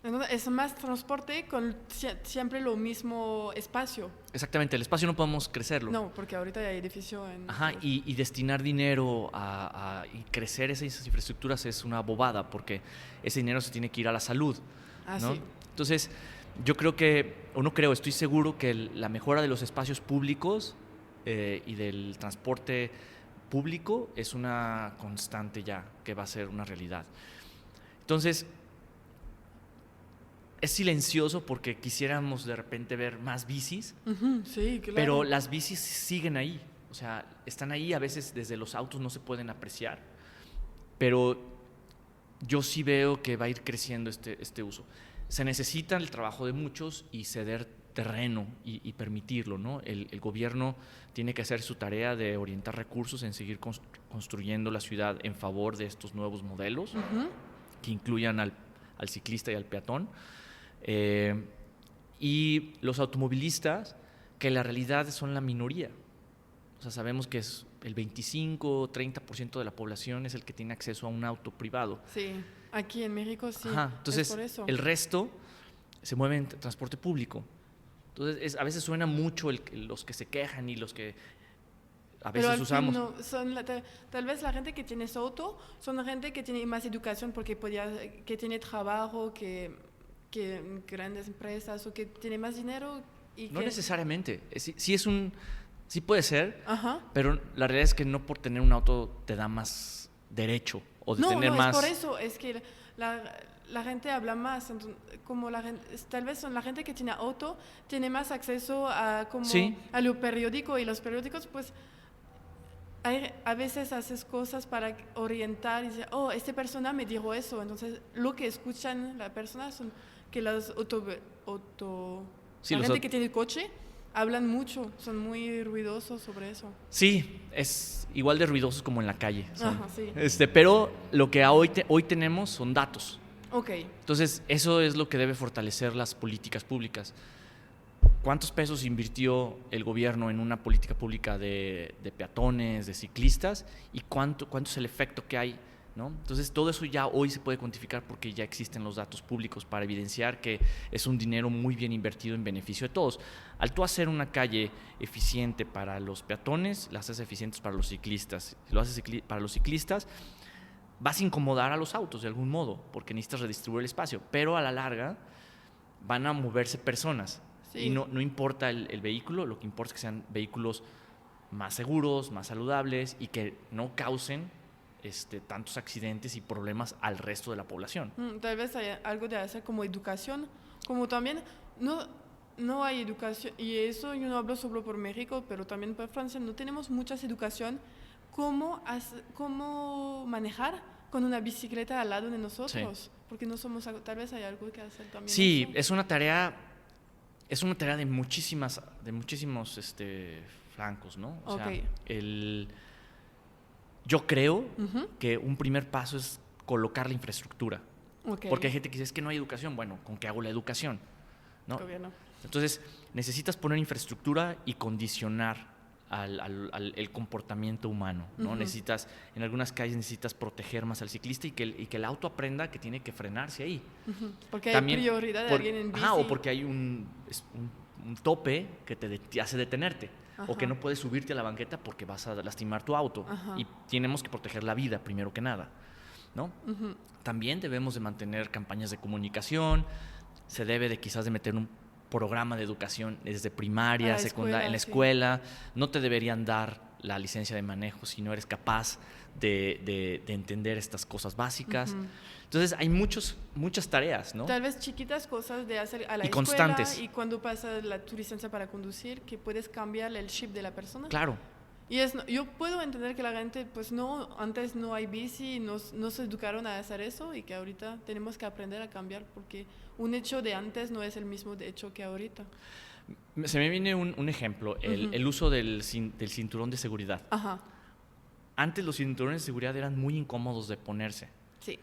Entonces, es más transporte con siempre lo mismo espacio. Exactamente, el espacio no podemos crecerlo. No, porque ahorita hay edificio y destinar dinero y crecer esas infraestructuras es una bobada, porque ese dinero se tiene que ir a la salud, ¿no? Sí. Entonces, estoy seguro que la mejora de los espacios públicos y del transporte público es una constante ya, que va a ser una realidad. Entonces, es silencioso porque quisiéramos de repente ver más bicis, sí, claro. pero las bicis siguen ahí, o sea, están ahí, a veces desde los autos no se pueden apreciar, pero yo sí veo que va a ir creciendo este uso. Se necesita el trabajo de muchos y ceder terreno y permitirlo, ¿no? El gobierno tiene que hacer su tarea de orientar recursos en seguir construyendo la ciudad en favor de estos nuevos modelos que incluyan al ciclista y al peatón. Y los automovilistas, que en la realidad son la minoría. O sea, sabemos que es el 25-30% de la población es el que tiene acceso a un auto privado. Sí. Aquí en México sí. Ajá. Entonces, es por eso. el resto se mueve en transporte público. Entonces, a veces suena mucho los que se quejan y los que a veces Pero al usamos. fin no, tal vez la gente que tiene su auto son la gente que tiene más educación porque que tiene trabajo, que grandes empresas o que tiene más dinero. No necesariamente. Sí puede ser, Ajá. pero la realidad es que no por tener un auto te da más derecho o de tener más. No, es por eso, es que la gente habla más, entonces, como la gente, tal vez son la gente que tiene auto, tiene más acceso a a lo periódico, y los periódicos pues a veces haces cosas para orientar y decir, esta persona me dijo eso, entonces lo que escuchan la persona son que la gente que tiene coche hablan mucho, son muy ruidosos sobre eso. Sí, es igual de ruidosos como en la calle. Ajá, sí. Pero lo que hoy tenemos son datos. Ok. Entonces, eso es lo que debe fortalecer las políticas públicas. ¿Cuántos pesos invirtió el gobierno en una política pública de peatones, de ciclistas? ¿Y cuánto es el efecto que hay? ¿No? Entonces, todo eso ya hoy se puede cuantificar porque ya existen los datos públicos para evidenciar que es un dinero muy bien invertido en beneficio de todos. Al tú hacer una calle eficiente para los peatones, la haces eficiente para los ciclistas. Si lo haces para los ciclistas, vas a incomodar a los autos de algún modo porque necesitas redistribuir el espacio, pero a la larga van a moverse personas. Sí. Y no importa el vehículo, lo que importa es que sean vehículos más seguros, más saludables y que no causen tantos accidentes y problemas al resto de la población. Tal vez hay algo de hacer como educación, como también no hay educación, y eso yo no hablo solo por México, pero también por Francia, no tenemos mucha educación cómo manejar con una bicicleta al lado de nosotros, sí. Porque no somos, tal vez hay algo que hacer también. Sí, eso. es una tarea de muchísimos flancos, ¿no? O sea, yo creo que un primer paso es colocar la infraestructura. Okay. Porque hay gente que dice, es que no hay educación. Bueno, ¿con qué hago la educación? ¿No? Gobierno. Entonces, necesitas poner infraestructura y condicionar el comportamiento humano, ¿no? En algunas calles necesitas proteger más al ciclista y que el auto aprenda que tiene que frenarse ahí. Porque también, hay prioridad de alguien en bici. O porque hay un tope que te hace detenerte. Ajá. O que no puedes subirte a la banqueta porque vas a lastimar tu auto. Ajá. Y tenemos que proteger la vida primero que nada, ¿no? También debemos de mantener campañas de comunicación, se debe de quizás de meter un programa de educación desde primaria, secundaria, en la escuela. Sí. No te deberían dar la licencia de manejo si no eres capaz de entender estas cosas básicas. Entonces hay muchas tareas, ¿no? Tal vez chiquitas cosas de hacer a la y escuela constantes. Y cuando pasa tu licencia para conducir, que puedes cambiar el chip de la persona. Claro. Y yo puedo entender que la gente, pues antes no hay bici, no se educaron a hacer eso y que ahorita tenemos que aprender a cambiar porque un hecho de antes no es el mismo hecho que ahorita. Se me viene un ejemplo, el uso del cinturón de seguridad. Ajá. Antes los cinturones de seguridad eran muy incómodos de ponerse. Sí.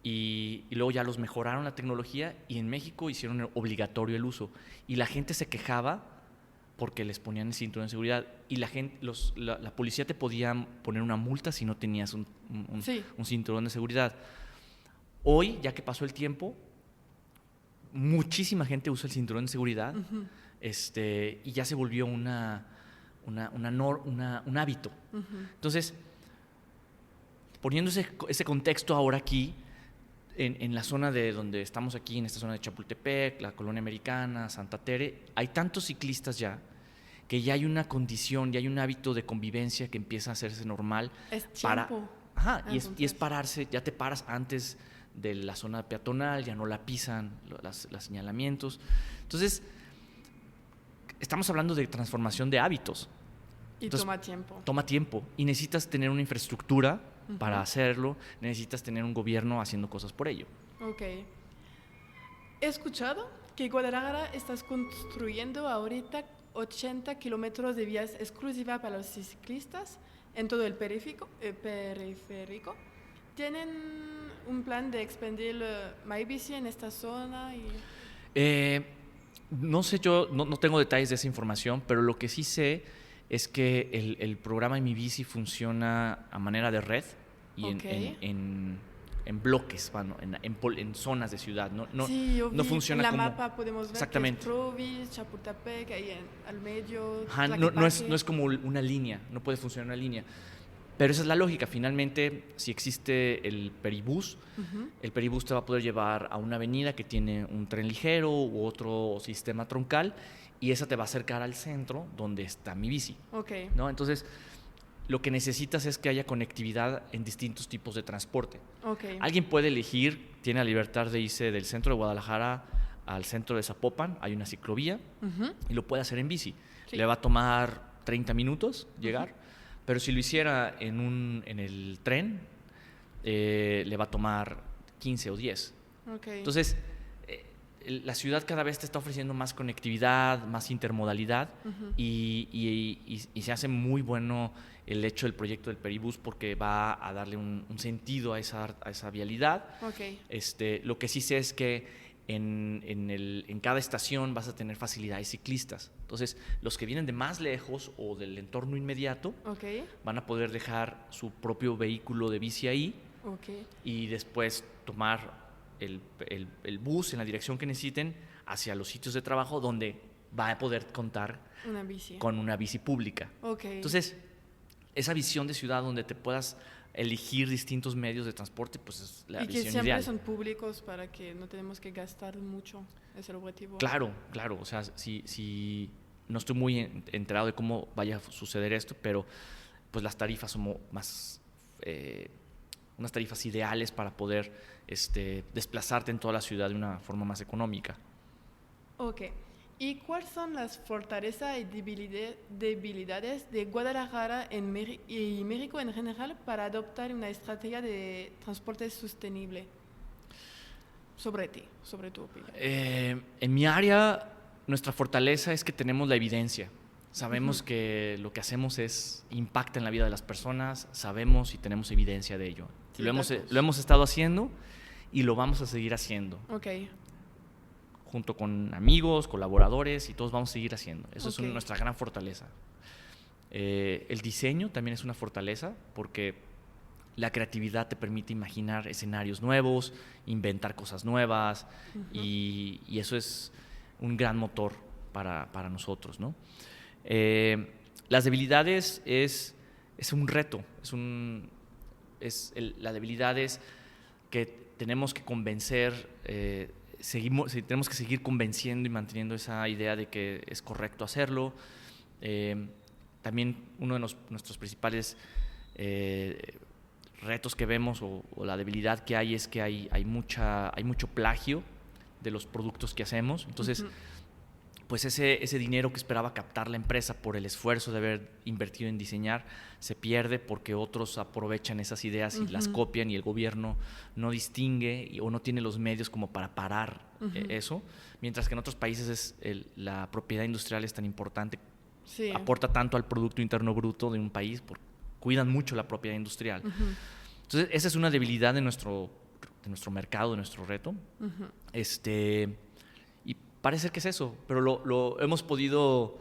Y luego ya los mejoraron la tecnología y en México hicieron obligatorio el uso. Y la gente se quejaba porque les ponían el cinturón de seguridad y la policía te podía poner una multa si no tenías un cinturón de seguridad. Hoy, ya que pasó el tiempo, muchísima gente usa el cinturón de seguridad y ya se volvió un hábito. Entonces, poniendo ese contexto ahora aquí, en la zona de donde estamos aquí, en esta zona de Chapultepec, la Colonia Americana, Santa Tere, hay tantos ciclistas ya que ya hay una condición, ya hay un hábito de convivencia que empieza a hacerse normal. Es tiempo. Y es pararse, ya te paras antes de la zona peatonal, ya no la pisan los señalamientos. Entonces, estamos hablando de transformación de hábitos. Entonces, toma tiempo. Toma tiempo y necesitas tener una infraestructura para hacerlo, necesitas tener un gobierno haciendo cosas por ello. Ok. He escuchado que Guadalajara estás construyendo ahorita 80 kilómetros de vías exclusivas para los ciclistas en todo el periférico. ¿Tienen un plan de expandir MyBici en esta zona? No sé, yo no tengo detalles de esa información, pero lo que sí sé es que el programa de Mi Bici funciona a manera de red y en bloques, bueno, en zonas de ciudad. Sí, yo No vi funciona en la como... mapa podemos ver Exactamente. que es Provis, Chapultepec, ahí al medio, Ajá, no es como una línea, no puede funcionar una línea. Pero esa es la lógica. Finalmente, si existe el peribús, el peribús te va a poder llevar a una avenida que tiene un tren ligero u otro sistema troncal, y esa te va a acercar al centro donde está mi bici. Okay. ¿No? Entonces, lo que necesitas es que haya conectividad en distintos tipos de transporte. Okay. Alguien puede elegir, tiene la libertad de irse del centro de Guadalajara al centro de Zapopan, hay una ciclovía, y lo puede hacer en bici. Sí. Le va a tomar 30 minutos llegar, pero si lo hiciera en el tren, le va a tomar 15 o 10. Okay. Entonces, la ciudad cada vez te está ofreciendo más conectividad, más intermodalidad, y se hace muy bueno el hecho del proyecto del Peribús porque va a darle un sentido a esa vialidad. Okay. Lo que sí sé es que en cada estación vas a tener facilidades ciclistas. Entonces, los que vienen de más lejos o del entorno inmediato van a poder dejar su propio vehículo de bici ahí y después tomar el bus en la dirección que necesiten hacia los sitios de trabajo donde va a poder contar con una bici pública. Entonces, esa visión de ciudad donde te puedas elegir distintos medios de transporte, pues es la visión ideal. Y que siempre son públicos para que no tenemos que gastar mucho, es el objetivo. Claro, o sea, si no estoy muy enterado de cómo vaya a suceder esto, pero pues las tarifas son más unas tarifas ideales para poder desplazarte en toda la ciudad de una forma más económica. Ok. ¿Y cuáles son las fortalezas y debilidades de Guadalajara y México en general para adoptar una estrategia de transporte sostenible? Sobre tu opinión. En mi área, nuestra fortaleza es que tenemos la evidencia. Sabemos que lo que hacemos impacta en la vida de las personas, sabemos y tenemos evidencia de ello. Sí, lo hemos estado haciendo y lo vamos a seguir haciendo. Junto con amigos, colaboradores, y todos vamos a seguir haciendo. Eso es nuestra gran fortaleza. El diseño también es una fortaleza porque la creatividad te permite imaginar escenarios nuevos, inventar cosas nuevas, y eso es un gran motor para nosotros, ¿no? Las debilidades es un reto, la debilidad es que tenemos que convencer, tenemos que seguir convenciendo y manteniendo esa idea de que es correcto hacerlo. También uno de nuestros principales retos que vemos o la debilidad que hay es que hay mucho plagio de los productos que hacemos. Entonces, pues ese dinero que esperaba captar la empresa por el esfuerzo de haber invertido en diseñar se pierde porque otros aprovechan esas ideas y las copian, y el gobierno no distingue o no tiene los medios como para parar eso, mientras que en otros países la propiedad industrial es tan importante, aporta tanto al Producto Interno Bruto de un país, cuidan mucho la propiedad industrial. Entonces, esa es una debilidad de nuestro mercado, de nuestro reto. Parece que es eso, pero lo hemos podido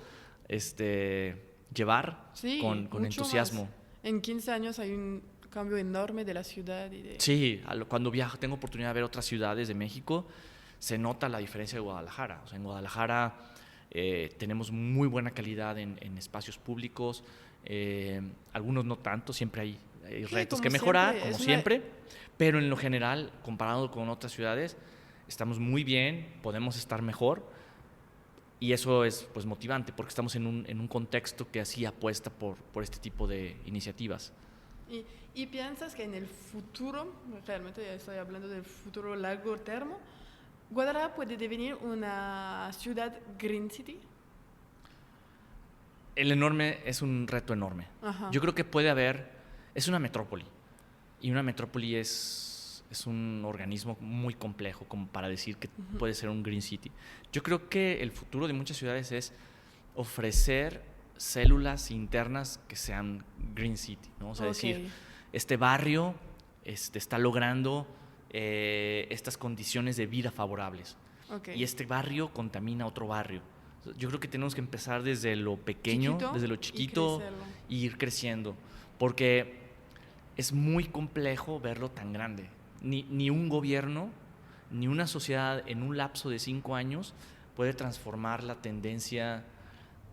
llevar con entusiasmo. Más. En 15 años hay un cambio enorme de la ciudad. Sí, cuando viajo, tengo oportunidad de ver otras ciudades de México, se nota la diferencia de Guadalajara. O sea, en Guadalajara tenemos muy buena calidad en espacios públicos, algunos no tanto, siempre hay retos que mejorar, como siempre, pero en lo general, comparado con otras ciudades, estamos muy bien, podemos estar mejor, y eso es pues motivante porque estamos en un contexto que así apuesta por este tipo de iniciativas. ¿Y piensas que en el futuro, realmente ya estoy hablando del futuro largo termo, Guadalajara puede devenir una ciudad Green City? Es un reto enorme. Yo creo que es una metrópoli, y una metrópoli es un organismo muy complejo como para decir que puede ser un Green City. Yo creo que el futuro de muchas ciudades es ofrecer células internas que sean Green City, ¿no? O sea, decir, este barrio está logrando estas condiciones de vida favorables, y este barrio contamina otro barrio. Yo creo que tenemos que empezar desde lo pequeño, desde lo chiquito, y ir creciendo, porque es muy complejo verlo tan grande. ni un gobierno, ni una sociedad en un lapso de 5 años puede transformar la tendencia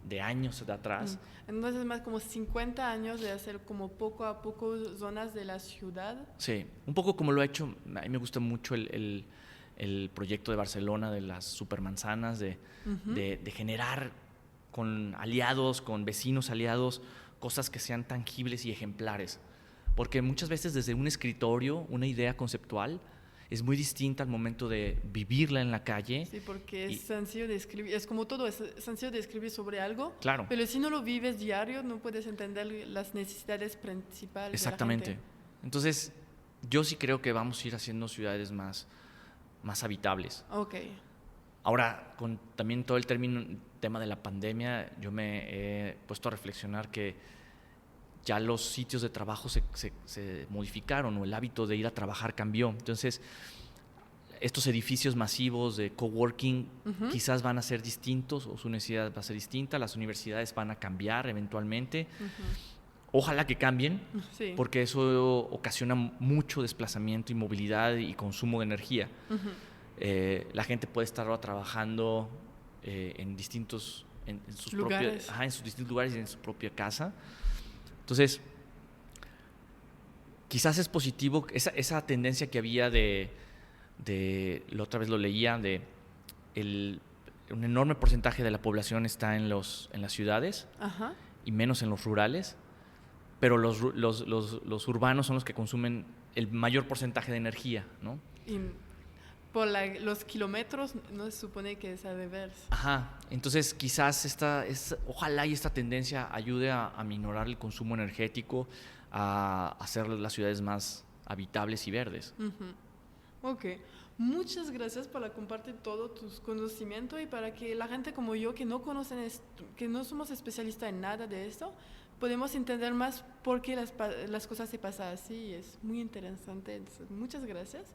de años de atrás. Entonces más como 50 años de hacer como poco a poco zonas de la ciudad. Sí, un poco como lo ha hecho, a mí me gusta mucho el proyecto de Barcelona de las supermanzanas, de generar con aliados, con vecinos aliados, cosas que sean tangibles y ejemplares. Porque muchas veces desde un escritorio, una idea conceptual, es muy distinta al momento de vivirla en la calle. Sí, porque es sencillo de escribir, es como todo, es sencillo de escribir sobre algo, claro, pero si no lo vives diario no puedes entender las necesidades principales. Exactamente. De la gente. Entonces, yo sí creo que vamos a ir haciendo ciudades más habitables. Ok. Ahora, con también todo el tema de la pandemia, yo me he puesto a reflexionar que ya los sitios de trabajo se modificaron, o el hábito de ir a trabajar cambió. Entonces, estos edificios masivos de coworking quizás van a ser distintos, o su necesidad va a ser distinta, las universidades van a cambiar eventualmente. Ojalá que cambien, sí. Porque eso ocasiona mucho desplazamiento y movilidad y consumo de energía. La gente puede estar ahora trabajando en distintos en sus lugares. En sus distintos lugares y en su propia casa. Entonces, quizás es positivo esa tendencia que había la otra vez lo leía, un enorme porcentaje de la población está en las ciudades y menos en los rurales, pero los urbanos son los que consumen el mayor porcentaje de energía, ¿no? Y por los kilómetros no se supone que es al revés. Entonces quizás ojalá y esta tendencia ayude a minorar el consumo energético, a hacer las ciudades más habitables y verdes. Ok, muchas gracias por compartir todos tus conocimientos, y para que la gente como yo que no conocen que no somos especialistas en nada de esto, podemos entender más por qué las cosas se pasan así. Es muy interesante. Entonces, muchas gracias.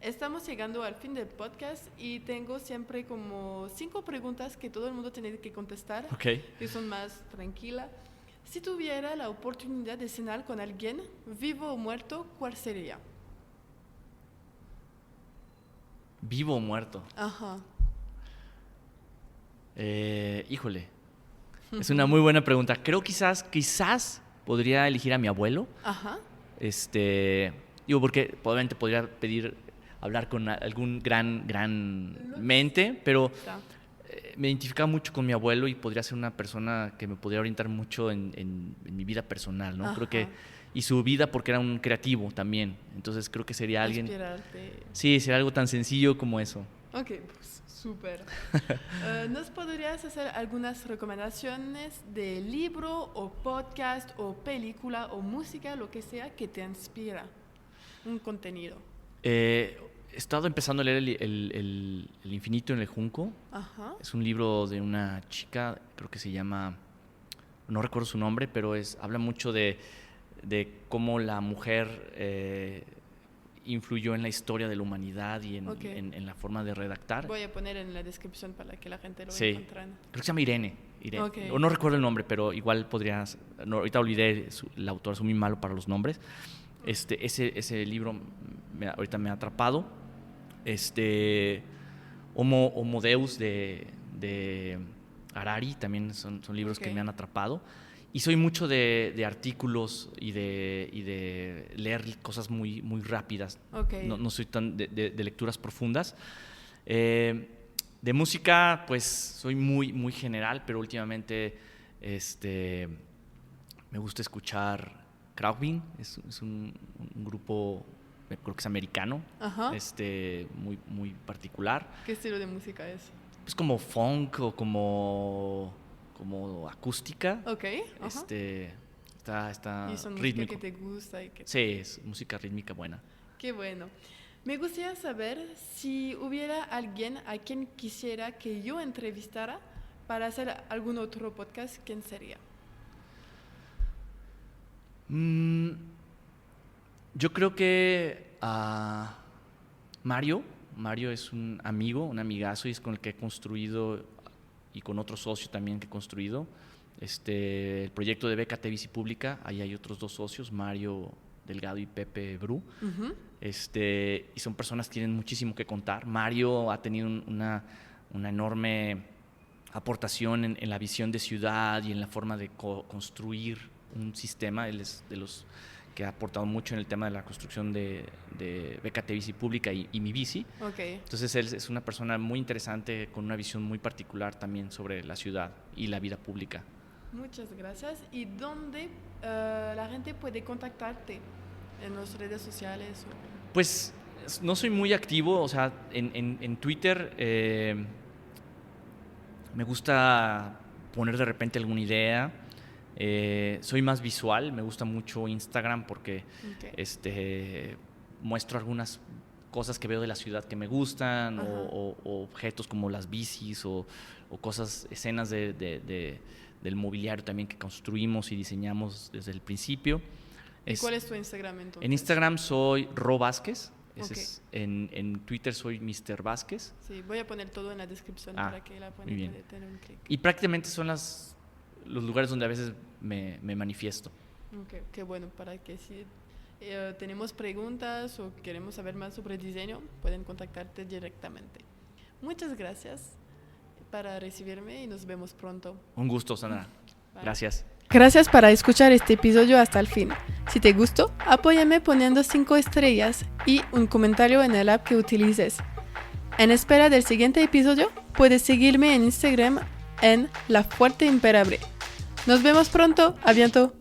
Estamos llegando al fin del podcast y tengo siempre como 5 preguntas que todo el mundo tiene que contestar, que son más tranquilas. Si tuviera la oportunidad de cenar con alguien, vivo o muerto, ¿cuál sería? ¿Vivo o muerto? Híjole, es una muy buena pregunta. Creo quizás podría elegir a mi abuelo. Porque probablemente podría hablar con algún gran mente, pero me identificaba mucho con mi abuelo y podría ser una persona que me podría orientar mucho en mi vida personal, ¿no? Creo que, y su vida, porque era un creativo también. Entonces creo que sería alguien... Inspirarte. Sí, sería algo tan sencillo como eso. Ok, pues súper. ¿Nos podrías hacer algunas recomendaciones de libro o podcast o película o música, lo que sea, que te inspira? Un contenido. He estado empezando a leer el Infinito en el Junco. Es un libro de una chica, creo que se llama, no recuerdo su nombre, pero habla mucho de cómo la mujer influyó en la historia de la humanidad y en la forma de redactar. Voy a poner en la descripción para que la gente lo encuentre. Creo que se llama Irene. O no recuerdo el nombre, pero igual podrías... No, ahorita olvidé el autor, soy muy malo para los nombres. Ese libro ahorita me ha atrapado. Homo Deus de Harari también son libros que me han atrapado. Y soy mucho de artículos y de leer cosas muy, muy rápidas. No soy tan de lecturas profundas. De música, pues soy muy, muy general, pero últimamente me gusta escuchar Krautwin. Es un grupo, creo que es americano, muy, muy particular. ¿Qué estilo de música es? Es como funk o como acústica. Está ¿Y son rítmico. música que te gusta? Sí, es música rítmica buena. Qué bueno. Me gustaría saber si hubiera alguien a quien quisiera que yo entrevistara para hacer algún otro podcast, ¿quién sería? Yo creo que Mario es un amigo, un amigazo, y es con el que he construido, y con otro socio también que he construido, el proyecto de BKT Bici Pública. Ahí hay otros 2 socios, Mario Delgado y Pepe Bru. Y son personas que tienen muchísimo que contar. Mario ha tenido una enorme aportación en la visión de ciudad y en la forma de construir un sistema. Él es de los que ha aportado mucho en el tema de la construcción de BKT Bici Pública y Mi Bici. Okay. Entonces él es una persona muy interesante con una visión muy particular también sobre la ciudad y la vida pública. Muchas gracias. ¿Y dónde la gente puede contactarte? ¿En las redes sociales? Pues no soy muy activo, o sea, en Twitter me gusta poner de repente alguna idea. Soy más visual, me gusta mucho Instagram porque muestro algunas cosas que veo de la ciudad que me gustan, o objetos como las bicis o cosas, escenas del mobiliario también que construimos y diseñamos desde el principio. ¿Y cuál es tu Instagram entonces? En Instagram soy Ro Vázquez. En Twitter soy Mr. Vázquez. Sí, voy a poner todo en la descripción para que la puedan tener un clic. Y prácticamente son los lugares donde a veces me manifiesto. Qué bueno, para que si tenemos preguntas o queremos saber más sobre diseño, pueden contactarte directamente. Muchas gracias para recibirme y nos vemos pronto. Un gusto, Sandra. Bye. Gracias. Gracias por escuchar este episodio hasta el fin. Si te gustó, apóyame poniendo 5 estrellas y un comentario en el app que utilices. En espera del siguiente episodio, puedes seguirme en Instagram en La Fuerte Imperable. Nos vemos pronto. A bientôt.